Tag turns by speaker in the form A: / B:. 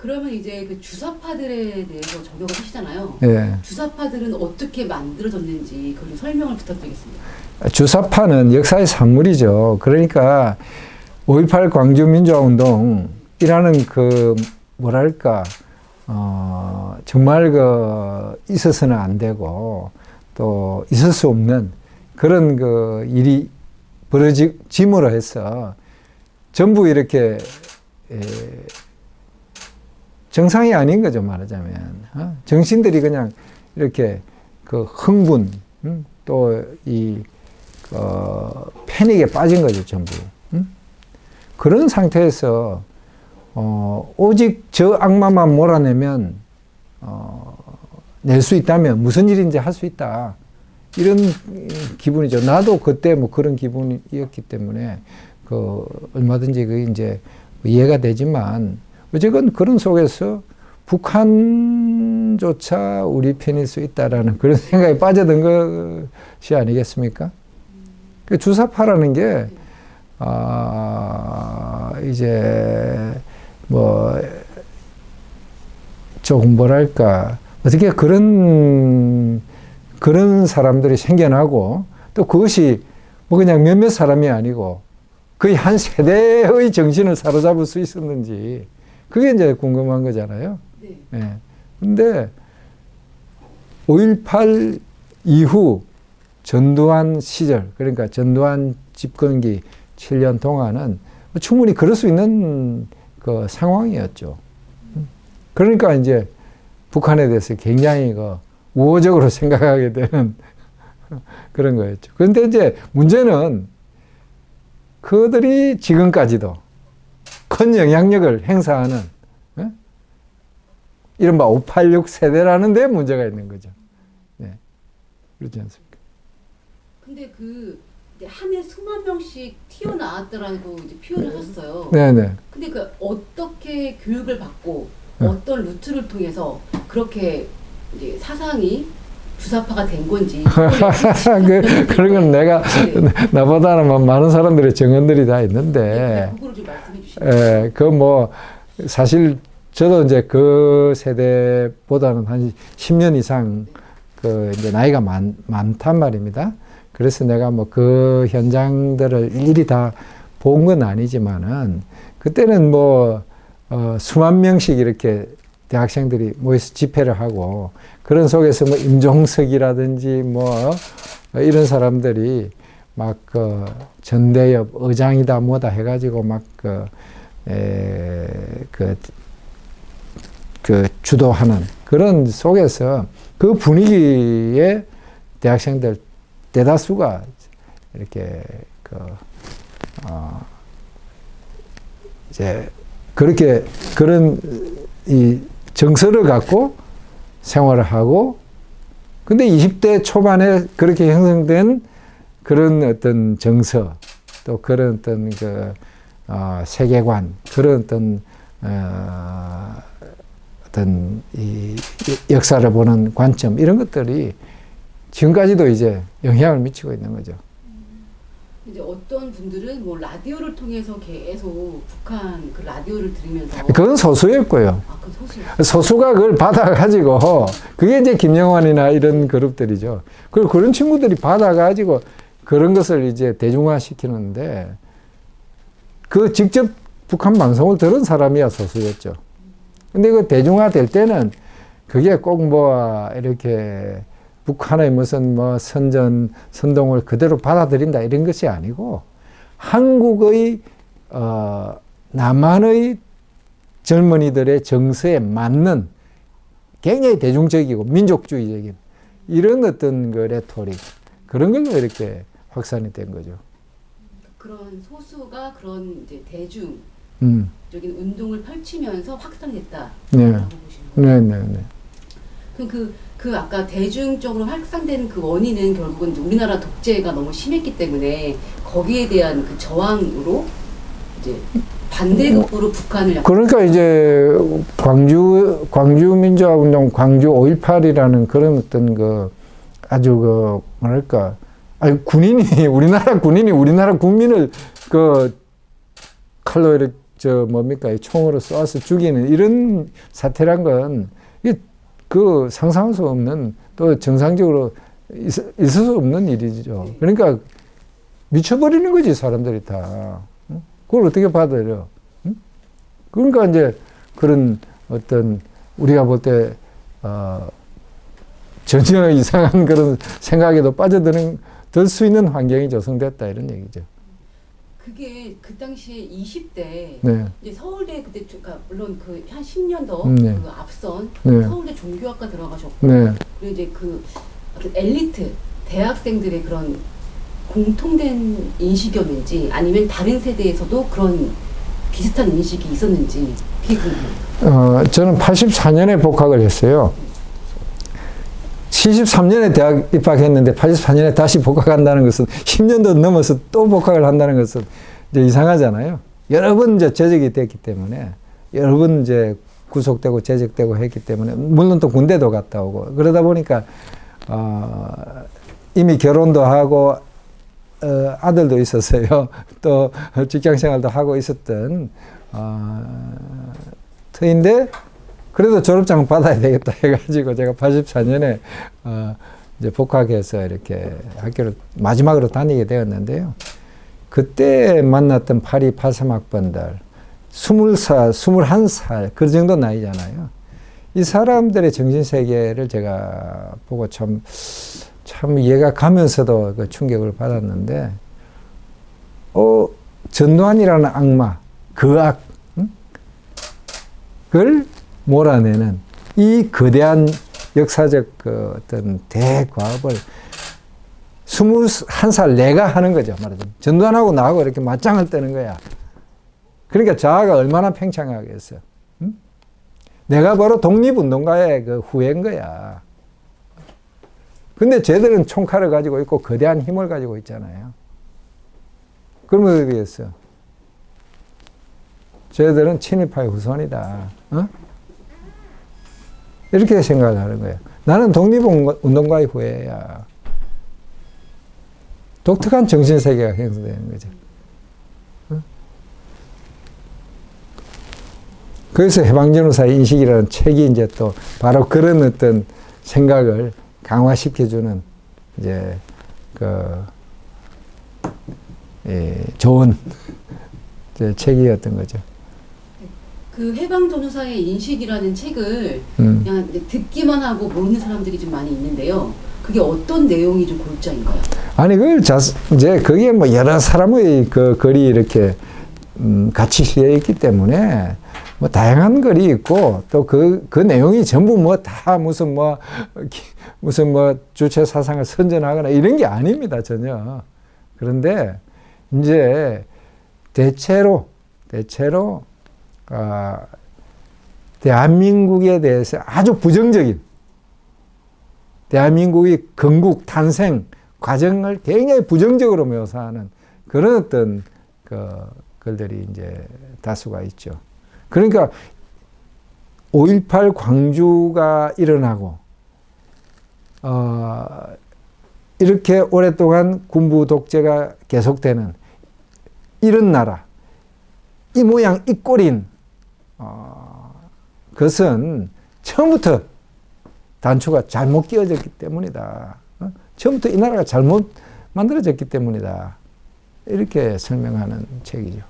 A: 그러면 이제 그 주사파들에 대해서 저격을 하시잖아요.
B: 예.
A: 주사파들은 어떻게 만들어졌는지 그걸 좀 설명을 부탁드리겠습니다.
B: 주사파는 역사의 산물이죠. 그러니까 5.18 광주민주화운동이라는 그 뭐랄까 정말 있어서는 안 되고 또 있을 수 없는 그런 그 일이 벌어짐으로 해서 전부 이렇게 정상이 아닌 거죠, 말하자면. 정신들이 그냥 이렇게 그 흥분, 또 이 패닉에 빠진 거죠, 전부. 그런 상태에서 오직 저 악마만 몰아내면 낼 수 있다면 무슨 일인지 할 수 있다. 이런 기분이죠. 나도 그때 뭐 그런 기분이었기 때문에 얼마든지 그게 이제 이해가 되지만 어쨌건 그런 속에서 북한조차 우리 편일 수 있다라는 그런 생각에 빠져든 것이 아니겠습니까? 그 주사파라는 게 이제 뭐 조금 뭐랄까 어떻게 그런 사람들이 생겨나고 또 그것이 뭐 그냥 몇몇 사람이 아니고 거의 한 세대의 정신을 사로잡을 수 있었는지 그게 이제 궁금한 거잖아요.
A: 네.
B: 예. 근데 5.18 이후 전두환 시절, 그러니까 전두환 집권기 7년 동안은 충분히 그럴 수 있는 그 상황이었죠. 그러니까 이제 북한에 대해서 굉장히 우호적으로 생각하게 되는 그런 거였죠. 그런데 이제 문제는 그들이 지금까지도 큰 영향력을 행사하는 이른바 586 세대라는 데 문제가 있는 거죠. 네. 그렇지 않습니까?
A: 근데 이제 한 해 수만 명씩 튀어나왔더라고 이제 표현을 하셨어요.
B: 네네.
A: 근데 어떻게 교육을 받고 어떤 루트를 통해서 그렇게 이제 사상이 주사파가 된 건지.
B: 그런 건 나보다는 많은 사람들의 증언들이 다 있는데.
A: 그거를 좀 말씀해 주시면.
B: 사실 저도 이제 그 세대보다는 한 10년 이상 이제 나이가 많단 말입니다. 그래서 내가 뭐 그 현장들을 일일이 다 본 건 아니지만은 그때는 뭐 수만 명씩 이렇게 대학생들이 모여서 집회를 하고 그런 속에서 뭐 임종석이라든지 뭐 이런 사람들이 막 전대협 의장이다 뭐다 해가지고 막 주도하는 그런 속에서 그 분위기에 대학생들 대다수가 이렇게 이제 그렇게 그런 이 정서를 갖고 생활을 하고 근데 20대 초반에 그렇게 형성된 그런 어떤 정서 또 그런 어떤 세계관 그런 어떤 이 역사를 보는 관점 이런 것들이 지금까지도 이제 영향을 미치고 있는 거죠.
A: 이제 어떤 분들은 뭐 라디오를 통해서 계속 북한 그 라디오를 들으면서
B: 그건 소수였고요.
A: 그 소수요?
B: 소수가 그걸 받아가지고 그게 이제 김영환이나 이런 그룹들이죠. 그리고 그런 친구들이 받아가지고 그런 것을 이제 대중화 시키는데 직접 북한 방송을 들은 사람이야 소수였죠. 근데 그 대중화 될 때는 그게 꼭 뭐 이렇게 북한의 무슨 뭐 선동을 그대로 받아들인다 이런 것이 아니고 한국의 남한의 젊은이들의 정서에 맞는 굉장히 대중적이고 민족주의적인 이런 어떤 레토릭 그런 걸로 이렇게 확산이 된 거죠.
A: 그런 소수가 그런 이제 대중적인 운동을 펼치면서 확산됐다라고 보시는 거예요.
B: 네.
A: 그럼 아까 대중적으로 확산되는 그 원인은 결국은 이제 우리나라 독재가 너무 심했기 때문에 거기에 대한 그 저항으로 이제 반대급부로 북한을
B: 그러니까 이제 광주 민주화운동, 광주 5.18이라는 그런 어떤 아주 뭐랄까, 우리나라 군인이 우리나라 국민을 칼로 이렇게 뭡니까, 이 총으로 쏘아서 죽이는 이런 사태란 건, 이게 그 상상할 수 없는, 또 정상적으로 있을 수 없는 일이죠. 그러니까 미쳐버리는 거지, 사람들이 다. 그걸 어떻게 받아들여? 그러니까 이제 그런 어떤, 우리가 볼 때, 전혀 이상한 그런 생각에도 들 수 있는 환경이 조성됐다, 이런 얘기죠.
A: 그게 그 당시에 20대
B: 네.
A: 이제 서울대 그때 그러니까 물론 그 한 10년 더
B: 네.
A: 그 앞선
B: 네.
A: 서울대 종교학과 들어가셨고
B: 네.
A: 그리고 이제 그 어떤 엘리트 대학생들의 그런 공통된 인식이었는지 아니면 다른 세대에서도 그런 비슷한 인식이 있었는지 그게 궁금해요.
B: 저는 84년에 복학을 했어요. 73년에 대학 입학했는데 84년에 다시 복학한다는 것은 10년도 넘어서 또 복학을 한다는 것은 이제 이상하잖아요. 여러 번 이제 제적이 됐기 때문에, 여러 번 이제 구속되고 제적되고 했기 때문에, 물론 또 군대도 갔다 오고, 그러다 보니까, 이미 결혼도 하고, 아들도 있었어요. 또 직장 생활도 하고 있었던, 터인데, 그래도 졸업장 받아야 되겠다 해가지고 제가 84년에 이제 복학해서 이렇게 학교를 마지막으로 다니게 되었는데요. 그때 만났던 82, 83학번들 20살, 21살 그 정도 나이잖아요. 이 사람들의 정신세계를 제가 보고 참 이해가 가면서도 그 충격을 받았는데, 전두환이라는 악마, 그 악, 그걸 몰아내는 이 거대한 역사적 그 어떤 대과업을 21살 내가 하는 거죠. 말하자면. 전두환하고 나하고 이렇게 맞짱을 뜨는 거야. 그러니까 자아가 얼마나 팽창하겠어. 응? 내가 바로 독립운동가의 그 후예인 거야. 근데 쟤들은 총칼을 가지고 있고 거대한 힘을 가지고 있잖아요. 그러면 어떻게 되겠어? 쟤들은 친일파의 후손이다. 어? 이렇게 생각을 하는 거예요. 나는 독립운동가의 후예야. 독특한 정신세계가 형성되는 거죠. 어? 그래서 해방전후사의 인식이라는 책이 이제 또 바로 그런 어떤 생각을 강화시켜주는 이제 좋은 이제 책이었던 거죠.
A: 그 해방전후사의 인식이라는 책을 그냥 이제 듣기만 하고 모르는 사람들이 좀 많이 있는데요. 그게 어떤 내용이 좀 골자인가요?
B: 아니, 그걸 이제 그게 뭐 여러 사람의 그 글이 이렇게 같이 실려 있기 때문에 뭐 다양한 글이 있고 또 그 내용이 전부 뭐 다 무슨 뭐 주체 사상을 선전하거나 이런 게 아닙니다, 전혀. 그런데 이제 대체로 대한민국에 대해서 아주 부정적인 대한민국의 건국 탄생 과정을 굉장히 부정적으로 묘사하는 그런 어떤 글들이 이제 다수가 있죠. 그러니까 5.18 광주가 일어나고 이렇게 오랫동안 군부 독재가 계속되는 이런 나라, 이 모양 이 꼴인 그것은 처음부터 단추가 잘못 끼워졌기 때문이다. 처음부터 이 나라가 잘못 만들어졌기 때문이다. 이렇게 설명하는 책이죠.